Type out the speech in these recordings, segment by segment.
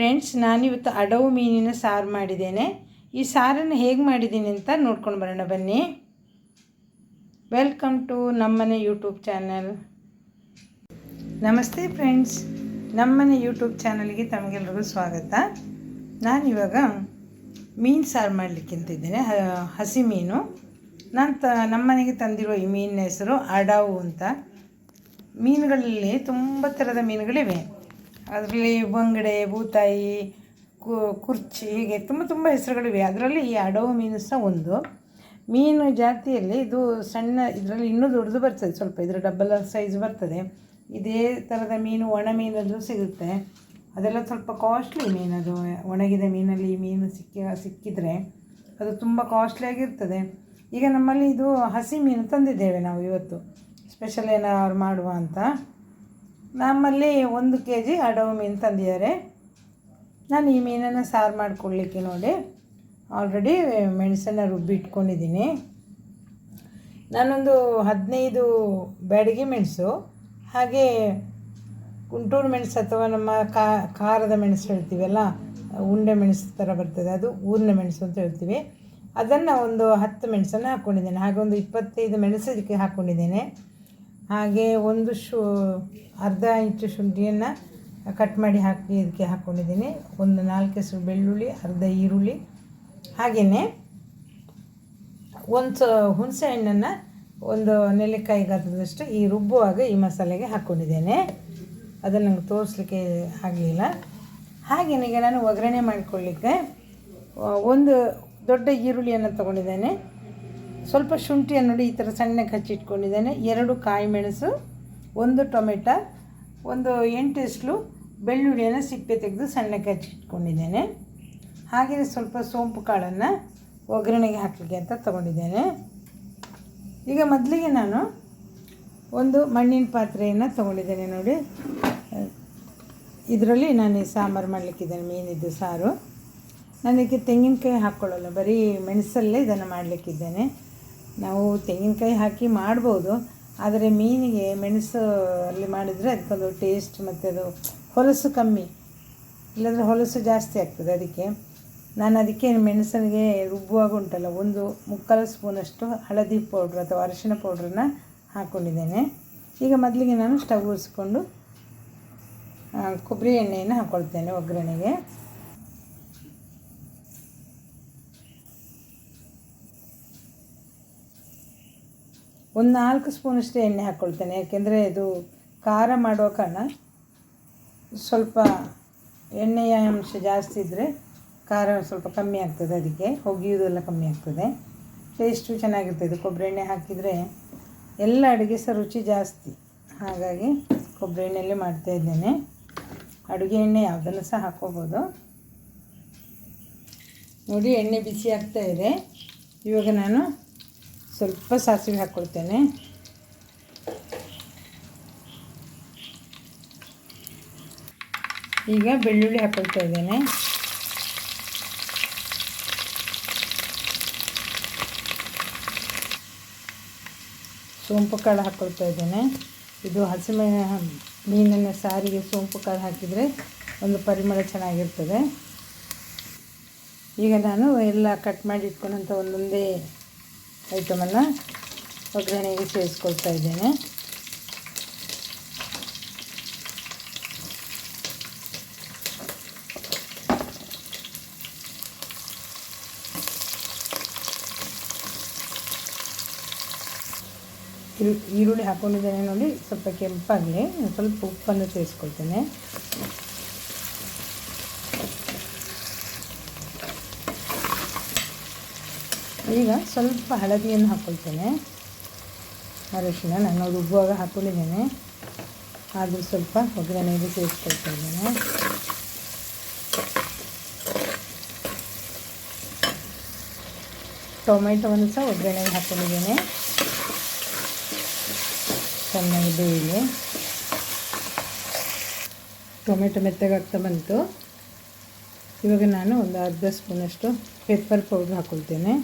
Friends, ನಾನಿವತ್ತು ಅಡವು ಮೀನಿನ ಸಾರು ಮಾಡಿದ್ದೇನೆ. ಈ ಸಾರನ್ನು ಹೇಗೆ ಮಾಡಿದ್ದೀನಿ ಅಂತ ನೋಡ್ಕೊಂಡು ಬರೋಣ ಬನ್ನಿ. ವೆಲ್ಕಮ್ ಟು ನಮ್ಮನೆ ಯೂಟ್ಯೂಬ್ ಚಾನಲ್. ನಮಸ್ತೆ ಫ್ರೆಂಡ್ಸ್, ನಮ್ಮನೆ ಯೂಟ್ಯೂಬ್ ಚಾನಲ್ಗೆ ತಮಗೆಲ್ಲರಿಗೂ ಸ್ವಾಗತ. ನಾನಿವಾಗ ಮೀನು ಸಾರು ಮಾಡಲಿಕ್ಕಿಂತಿದ್ದೇನೆ. ಹಸಿ ಮೀನು. ನಮ್ಮನೆಗೆ ತಂದಿರೋ ಈ ಮೀನಿನ ಹೆಸರು ಅಡವು ಅಂತ. ಮೀನುಗಳಲ್ಲಿ ತುಂಬ ಥರದ ಮೀನುಗಳಿವೆ. ಅದರಲ್ಲಿ ಬಂಗಡೆ, ಬೂತಾಯಿ, ಕುರ್ಚಿ, ಹೀಗೆ ತುಂಬ ಹೆಸರುಗಳಿವೆ. ಅದರಲ್ಲಿ ಈ ಅಡವು ಮೀನು ಸಹ ಒಂದು. ಮೀನು ಜಾತಿಯಲ್ಲಿ ಇದು ಸಣ್ಣ, ಇದರಲ್ಲಿ ಇನ್ನೂ ದೊಡ್ಡದು ಬರ್ತದೆ, ಸ್ವಲ್ಪ ಇದರ ಡಬಲ್ ಸೈಜ್ ಬರ್ತದೆ. ಇದೇ ಥರದ ಮೀನು ಒಣ ಮೀನಲ್ಲೂ ಸಿಗುತ್ತೆ. ಅದೆಲ್ಲ ಸ್ವಲ್ಪ ಕಾಸ್ಟ್ಲಿ ಮೀನು. ಅದು ಒಣಗಿದ ಮೀನಲ್ಲಿ ಈ ಮೀನು ಸಿಕ್ಕಿದರೆ ಅದು ತುಂಬ ಕಾಸ್ಟ್ಲಿ ಆಗಿರ್ತದೆ. ಈಗ ನಮ್ಮಲ್ಲಿ ಇದು ಹಸಿ ಮೀನು ತಂದಿದ್ದೇವೆ ನಾವು ಇವತ್ತು, ಸ್ಪೆಷಲ್ ಏನಾದ್ರು ಮಾಡುವ ಅಂತ. ನಮ್ಮಲ್ಲಿ 1 kg ಅಡವು ಮೀನು ತಂದಿದ್ದಾರೆ. ನಾನು ಈ ಮೀನನ್ನು ಸಾರು ಮಾಡಿಕೊಡ್ಲಿಕ್ಕೆ ನೋಡಿ ಆಲ್ರೆಡಿ ಮೆಣಸನ್ನು ರುಬ್ಬಿ ಇಟ್ಕೊಂಡಿದ್ದೀನಿ. ನಾನೊಂದು 15 ಬ್ಯಾಡಗಿ ಮೆಣಸು, ಹಾಗೆ ಗುಂಟೂರು ಮೆಣಸು ಅಥವಾ ನಮ್ಮ ಖಾರದ ಮೆಣಸು ಹೇಳ್ತೀವಲ್ಲ, ಉಂಡೆ ಮೆಣಸು ಥರ ಬರ್ತದೆ, ಅದು ಊರಿನ ಮೆಣಸು ಅಂತ ಹೇಳ್ತೀವಿ. ಅದನ್ನು ಒಂದು 10 ಮೆಣಸನ್ನು ಹಾಕ್ಕೊಂಡಿದ್ದೇನೆ. ಹಾಗೆ ಒಂದು 25 ಮೆಣಸು ಇದಕ್ಕೆ ಹಾಕ್ಕೊಂಡಿದ್ದೇನೆ. ಹಾಗೆ ಅರ್ಧ ಇಂಚು ಶುಂಠಿಯನ್ನು ಕಟ್ ಮಾಡಿ ಇದಕ್ಕೆ ಹಾಕ್ಕೊಂಡಿದ್ದೀನಿ. ಒಂದು 4 ಹೆಸರು ಬೆಳ್ಳುಳ್ಳಿ, ಅರ್ಧ ಈರುಳ್ಳಿ, ಹಾಗೆಯೇ ಒಂದು ಹುಣಸೆ ಹಣ್ಣನ್ನು ಒಂದು ನೆಲ್ಲಿಕಾಯಿ ಗಾತ್ರದಷ್ಟು ಈ ರುಬ್ಬುವಾಗ ಈ ಮಸಾಲೆಗೆ ಹಾಕ್ಕೊಂಡಿದ್ದೇನೆ. ಅದನ್ನು ನಂಗೆ ತೋರಿಸ್ಲಿಕ್ಕೆ ಆಗಲಿಲ್ಲ. ಹಾಗೆಯೇ ಈಗ ನಾನು ಒಗ್ಗರಣೆ ಮಾಡಿಕೊಳ್ಳಿಕ್ಕೆ ಒಂದು ದೊಡ್ಡ ಈರುಳ್ಳಿಯನ್ನು ತೊಗೊಂಡಿದ್ದೇನೆ. ಸ್ವಲ್ಪ ಶುಂಠಿಯನ್ನು ನೋಡಿ ಈ ಥರ ಸಣ್ಣಗೆ ಹಚ್ಚಿಟ್ಕೊಂಡಿದ್ದೇನೆ. 2 ಕಾಯಿ ಮೆಣಸು, 1 ಟೊಮೆಟೊ, ಒಂದು 8 ಎಸ್ಲು ಬೆಳ್ಳುಳ್ಳಿಯನ್ನು ಸಿಪ್ಪೆ ತೆಗೆದು ಸಣ್ಣಗೆ ಹಚ್ಚಿಟ್ಕೊಂಡಿದ್ದೇನೆ. ಹಾಗೆಯೇ ಸ್ವಲ್ಪ ಸೋಂಪು ಕಾಳನ್ನು ಒಗ್ಗರಣೆಗೆ ಹಾಕಲಿಕ್ಕೆ ಅಂತ ತೊಗೊಂಡಿದ್ದೇನೆ. ಈಗ ಮೊದಲಿಗೆ ನಾನು ಒಂದು ಮಣ್ಣಿನ ಪಾತ್ರೆಯನ್ನು ತೊಗೊಂಡಿದ್ದೇನೆ ನೋಡಿ. ಇದರಲ್ಲಿ ನಾನು ಈ ಸಾಂಬಾರು ಮಾಡಲಿಕ್ಕಿದ್ದೇನೆ, ಮೀನಿದ್ದು ಸಾರು. ನನಗೆ ತೆಂಗಿನಕಾಯಿ ಹಾಕ್ಕೊಳ್ಳಲ್ಲ, ಬರೀ ಮೆಣಸಲ್ಲೇ ಇದನ್ನು ಮಾಡಲಿಕ್ಕಿದ್ದೇನೆ. ನಾವು ತೆಂಗಿನಕಾಯಿ ಹಾಕಿ ಮಾಡ್ಬೋದು, ಆದರೆ ಮೀನಿಗೆ ಮೆಣಸು ಅಲ್ಲಿ ಮಾಡಿದರೆ ಅದಕ್ಕೊಂದು ಟೇಸ್ಟ್ ಮತ್ತು ಅದು ಹೊಲಸು ಕಮ್ಮಿ, ಇಲ್ಲಾಂದರೆ ಹೊಲಸು ಜಾಸ್ತಿ ಆಗ್ತದೆ. ಅದಕ್ಕೆ ಮೆಣಸನಿಗೆ ರುಬ್ಬುವಾಗ ಉಂಟಲ್ಲ, 1/4 ಸ್ಪೂನಷ್ಟು ಹಳದಿ ಪೌಡ್ರ್ ಅಥವಾ ಅರಿಶಿಣ ಪೌಡ್ರನ್ನು ಹಾಕ್ಕೊಂಡಿದ್ದೇನೆ. ಈಗ ಮೊದಲಿಗೆ ನಾನು ಸ್ಟವ್ ಉರಿಸ್ಕೊಂಡು ಕೊಬ್ಬರಿ ಎಣ್ಣೆಯನ್ನು ಹಾಕ್ಕೊಳ್ತೇನೆ ಒಗ್ಗರಣೆಗೆ. ಒಂದು 4 ಸ್ಪೂನಷ್ಟು ಎಣ್ಣೆ ಹಾಕ್ಕೊಳ್ತೇನೆ, ಯಾಕೆಂದರೆ ಇದು ಖಾರ ಮಾಡೋ ಕಾರಣ ಸ್ವಲ್ಪ ಎಣ್ಣೆಯ ಅಂಶ ಜಾಸ್ತಿ ಇದ್ದರೆ ಖಾರ ಸ್ವಲ್ಪ ಕಮ್ಮಿ ಆಗ್ತದೆ, ಅದಕ್ಕೆ ಹೊಗೆಯೋದೆಲ್ಲ ಕಮ್ಮಿ ಆಗ್ತದೆ, ಟೇಸ್ಟು ಚೆನ್ನಾಗಿರ್ತದೆ. ಕೊಬ್ಬರಿ ಎಣ್ಣೆ ಹಾಕಿದರೆ ಎಲ್ಲ ಅಡುಗೆ ಸಹ ರುಚಿ ಜಾಸ್ತಿ. ಹಾಗಾಗಿ ಕೊಬ್ಬರಿ ಎಣ್ಣೆಯಲ್ಲೇ ಮಾಡ್ತಾಯಿದ್ದೇನೆ. ಅಡುಗೆ ಎಣ್ಣೆ ಯಾವುದನ್ನು ಸಹ ಹಾಕ್ಕೋಬೋದು. ನೋಡಿ, ಎಣ್ಣೆ ಬಿಸಿ ಆಗ್ತಾಯಿದೆ. ಇವಾಗ ನಾನು ಸ್ವಲ್ಪ ಸಾಸಿವೆ ಹಾಕ್ಕೊಳ್ತೇನೆ. ಈಗ ಬೆಳ್ಳುಳ್ಳಿ ಹಾಕ್ಕೊಳ್ತಾ ಇದ್ದೇನೆ. ಸೋಂಪು ಕಾಳು ಹಾಕ್ಕೊಳ್ತಾ ಇದ್ದೇನೆ. ಇದು ಮೀನಿನ ಸಾರಿಗೆ ಸೋಂಪು ಕಾಳು ಹಾಕಿದರೆ ಒಂದು ಪರಿಮಳ ಚೆನ್ನಾಗಿರ್ತದೆ. ಈಗ ನಾನು ಎಲ್ಲ ಕಟ್ ಮಾಡಿ ಇಟ್ಕೊಂಡಂಥ ಒಂದೊಂದೇ ಐಟಮನ್ನು ಒಗ್ಗರಣೆಗೆ ಸೇರಿಸ್ಕೊಳ್ತಾ ಇದ್ದೇನೆ. ಈರುಳ್ಳಿ ಹಾಕ್ಕೊಂಡಿದ್ದೇನೆ ನೋಡಿ, ಸ್ವಲ್ಪ ಕೆಂಪಾಗಲಿ. ಸ್ವಲ್ಪ ಉಪ್ಪನ್ನು ಸೇರಿಸ್ಕೊಳ್ತೇನೆ. ಈಗ ಸ್ವಲ್ಪ ಹಳದಿಯನ್ನು ಹಾಕ್ಕೊಳ್ತೇನೆ. ಅರಿಶಿನ ನಾನು ರುಬ್ಬುವಾಗ ಹಾಕ್ಕೊಂಡಿದ್ದೇನೆ, ಆದರೂ ಸ್ವಲ್ಪ ಒಗ್ಗರಣೆಗೆ ಸೇರಿಸ್ಕೊಳ್ತಾ ಇದ್ದೇನೆ. ಟೊಮೆಟೊವನ್ನು ಸಹ ಒಗ್ಗರಣೆಗೆ ಹಾಕ್ಕೊಂಡಿದ್ದೇನೆ, ಚೆನ್ನಾಗಿ ಬೇಯಲಿ. ಟೊಮೆಟೊ ಮೆತ್ತಗಾಗ್ತಾ ಬಂತು. ಇವಾಗ ನಾನು ಒಂದು ಅರ್ಧ ಸ್ಪೂನಷ್ಟು ಪೆಪ್ಪರ್ ಪೌಡ್ರ್ ಹಾಕ್ಕೊಳ್ತೇನೆ.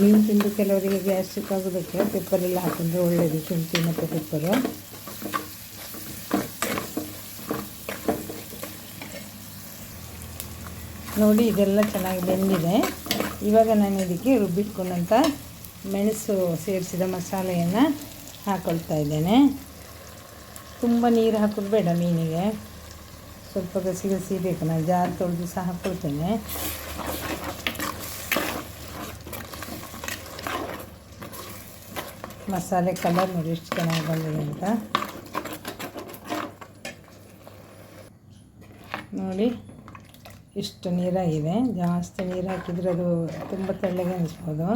ಮೀನು ತಿಂದು ಕೆಲವರಿಗೆ ಗ್ಯಾಸ್ಟ್ರಿಕ್ ಆಗೋದಕ್ಕೆ ಪೆಪ್ಪರೆಲ್ಲ ಹಾಕಿದ್ರೆ ಒಳ್ಳೆಯದು, ಶುಂಠಿ ಮತ್ತು ಪೆಪ್ಪರು. ನೋಡಿ ಇದೆಲ್ಲ ಚೆನ್ನಾಗಿ ಬೆಂದಿದೆ. ಇವಾಗ ನಾನು ಇದಕ್ಕೆ ರುಬ್ಬಿಟ್ಕೊಂಡಂಥ ಮೆಣಸು ಸೇರಿಸಿದ ಮಸಾಲೆಯನ್ನು ಹಾಕ್ಕೊಳ್ತಾ ಇದ್ದೇನೆ. ತುಂಬ ನೀರು ಹಾಕೋದು ಬೇಡ ಮೀನಿಗೆ, ಸ್ವಲ್ಪ ಗಸಿ ಬೇಕು. ನಾನು ಜಾರು ತೊಳೆದು ಸಹ ಹಾಕ್ಕೊಳ್ತೇನೆ. ಮಸಾಲೆ ಕಲರ್ ನೋಡಿ ಎಷ್ಟು ಚೆನ್ನಾಗಿ ಬಂದಿದೆ ಅಂತ. ನೋಡಿ ಇಷ್ಟು ನೀರಾಗಿದೆ. ಜಾಸ್ತಿ ನೀರು ಹಾಕಿದರೆ ಅದು ತುಂಬ ತೆಳ್ಳಗೆ ಅನಿಸ್ಬೋದು.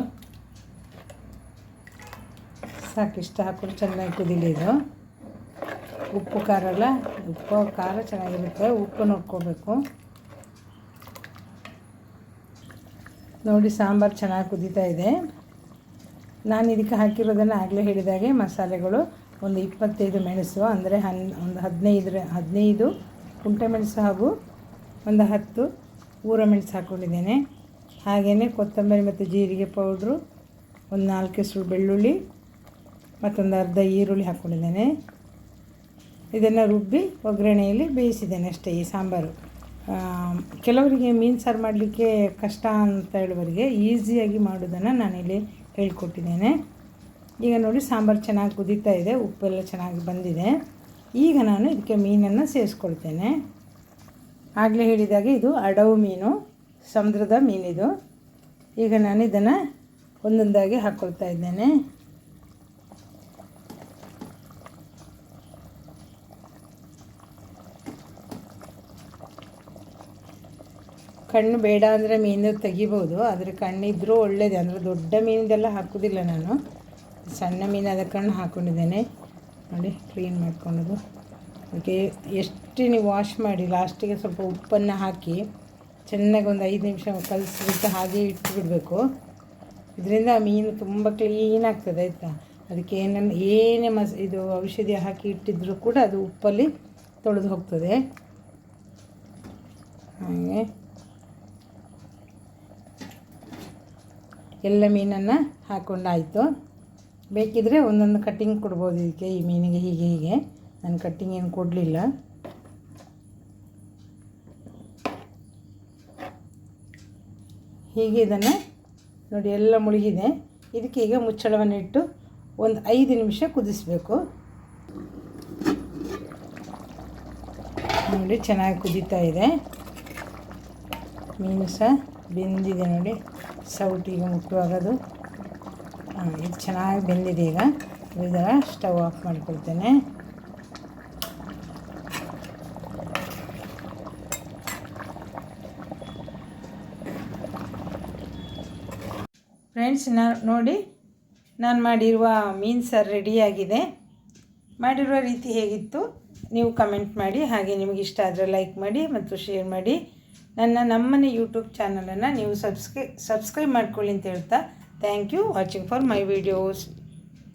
ಸಾಕು, ಇಷ್ಟು ಹಾಕಿದ್ರೆ ಚೆನ್ನಾಗಿ ಕುದಿಲಿ ಇದು. ಉಪ್ಪು ಖಾರ ಅಲ್ಲ, ಉಪ್ಪು ಖಾರ ಚೆನ್ನಾಗಿರುತ್ತೆ, ಉಪ್ಪು ನೋಡ್ಕೋಬೇಕು. ನೋಡಿ ಸಾಂಬಾರು ಚೆನ್ನಾಗಿ ಕುದೀತಾ ಇದೆ. ನಾನು ಇದಕ್ಕೆ ಹಾಕಿರೋದನ್ನು ಆಗಲೇ ಹೇಳಿದಾಗೆ ಮಸಾಲೆಗಳು ಒಂದು 25 ಮೆಣಸು, ಅಂದರೆ ಒಂದು 15 ಕುಂಟೆ ಮೆಣಸು ಹಾಗೂ ಒಂದು 10 ಊರ ಮೆಣಸು ಹಾಕ್ಕೊಂಡಿದ್ದೇನೆ. ಹಾಗೆಯೇ ಕೊತ್ತಂಬರಿ ಮತ್ತು ಜೀರಿಗೆ ಪೌಡ್ರು, ಒಂದು 4 ಎಸಳು ಬೆಳ್ಳುಳ್ಳಿ ಮತ್ತೊಂದು ಅರ್ಧ ಈರುಳ್ಳಿ ಹಾಕ್ಕೊಂಡಿದ್ದೇನೆ. ಇದನ್ನು ರುಬ್ಬಿ ಒಗ್ಗರಣೆಯಲ್ಲಿ ಬೇಯಿಸಿದ್ದೇನೆ ಅಷ್ಟೇ. ಈ ಸಾಂಬಾರು ಕೆಲವರಿಗೆ ಮೀನು ಸಾರು ಮಾಡಲಿಕ್ಕೆ ಕಷ್ಟ ಅಂತ ಹೇಳುವವರಿಗೆ ಈಸಿಯಾಗಿ ಮಾಡೋದನ್ನು ನಾನಿಲ್ಲಿ ಹೇಳ್ಕೊಟ್ಟಿದ್ದೇನೆ. ಈಗ ನೋಡಿ ಸಾಂಬಾರು ಚೆನ್ನಾಗಿ ಕುದೀತಾ ಇದೆ, ಉಪ್ಪೆಲ್ಲ ಚೆನ್ನಾಗಿ ಬಂದಿದೆ. ಈಗ ನಾನು ಇದಕ್ಕೆ ಮೀನನ್ನು ಸೇರಿಸ್ಕೊಳ್ತೇನೆ. ಆಗಲೇ ಹೇಳಿದಾಗೆ ಇದು ಅಡವು ಮೀನು, ಸಮುದ್ರದ ಮೀನಿದು. ಈಗ ನಾನು ಇದನ್ನು ಒಂದೊಂದಾಗಿ ಹಾಕ್ಕೊಳ್ತಾ ಇದ್ದೇನೆ. ಕಣ್ಣು ಬೇಡ ಅಂದರೆ ಮೀನು ತೆಗಿಬೋದು, ಆದರೆ ಕಣ್ಣಿದ್ರೂ ಒಳ್ಳೆಯದೇ. ಅಂದರೆ ದೊಡ್ಡ ಮೀನಿದೆಲ್ಲ ಹಾಕೋದಿಲ್ಲ ನಾನು, ಸಣ್ಣ ಮೀನಾದ ಕಣ್ಣು ಹಾಕ್ಕೊಂಡಿದ್ದೇನೆ. ನೋಡಿ ಕ್ಲೀನ್ ಮಾಡ್ಕೊಳ್ಳೋದು. ಅದಕ್ಕೆ ಎಷ್ಟು ನೀವು ವಾಶ್ ಮಾಡಿ ಲಾಸ್ಟಿಗೆ ಸ್ವಲ್ಪ ಉಪ್ಪನ್ನು ಹಾಕಿ ಚೆನ್ನಾಗಿ ಒಂದು 5 ನಿಮಿಷ ಕಲಸಿಬಿಟ್ಟು ಹಾಗೆ ಇಟ್ಟುಬಿಡಬೇಕು. ಇದರಿಂದ ಮೀನು ತುಂಬ ಕ್ಲೀನ್ ಆಗ್ತದೆ ಆಯಿತಾ. ಅದಕ್ಕೆ ಏನೇ ಇದು ಔಷಧಿ ಹಾಕಿ ಇಟ್ಟಿದ್ರೂ ಕೂಡ ಅದು ಉಪ್ಪಲ್ಲಿ ತೊಳೆದು ಹೋಗ್ತದೆ. ಹಾಗೆ ಎಲ್ಲ ಮೀನನ್ನು ಹಾಕ್ಕೊಂಡಾಯಿತು. ಬೇಕಿದ್ದರೆ ಒಂದೊಂದು ಕಟ್ಟಿಂಗ್ ಕೊಡ್ಬೋದು ಇದಕ್ಕೆ, ಈ ಮೀನಿಗೆ ಹೀಗೆ. ನಾನು ಕಟ್ಟಿಂಗ್ ಏನು ಕೊಡಲಿಲ್ಲ. ಹೀಗೆ ಇದನ್ನು ನೋಡಿ ಎಲ್ಲ ಮುಳುಗಿದೆ. ಇದಕ್ಕೆ ಈಗ ಮುಚ್ಚಳವನ್ನು ಇಟ್ಟು ಒಂದು 5 ನಿಮಿಷ ಕುದಿಸಬೇಕು. ನೋಡಿ ಚೆನ್ನಾಗಿ ಕುದೀತಾ ಇದೆ. ಮೀನು ಸಹ ಬೆಂದಿದೆ ನೋಡಿ, ಸೌಟಿಗೆ ಮುಟ್ಟುವಾಗದು. ಇದು ಚೆನ್ನಾಗಿ ಬೆಂದಿದೆ. ಈಗ ಇದರ ಸ್ಟವ್ ಆಫ್ ಮಾಡ್ಕೊಳ್ತೇನೆ. ಫ್ರೆಂಡ್ಸ್, ನೋಡಿ ನಾನು ಮಾಡಿರುವ ಮೀನು ಸಾರು ರೆಡಿಯಾಗಿದೆ. ಮಾಡಿರುವ ರೀತಿ ಹೇಗಿತ್ತು ನೀವು ಕಮೆಂಟ್ ಮಾಡಿ. ಹಾಗೆ ನಿಮಗೆ ಇಷ್ಟ ಆದರೆ ಲೈಕ್ ಮಾಡಿ ಮತ್ತು ಶೇರ್ ಮಾಡಿ. ನಮ್ಮನೆ ಯೂಟ್ಯೂಬ್ ಚಾನಲನ್ನು ನೀವು ಸಬ್ಸ್ಕ್ರೈಬ್ ಮಾಡ್ಕೊಳ್ಳಿ ಅಂತ ಹೇಳ್ತಾ, thank you watching for my videos.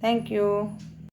Thank you.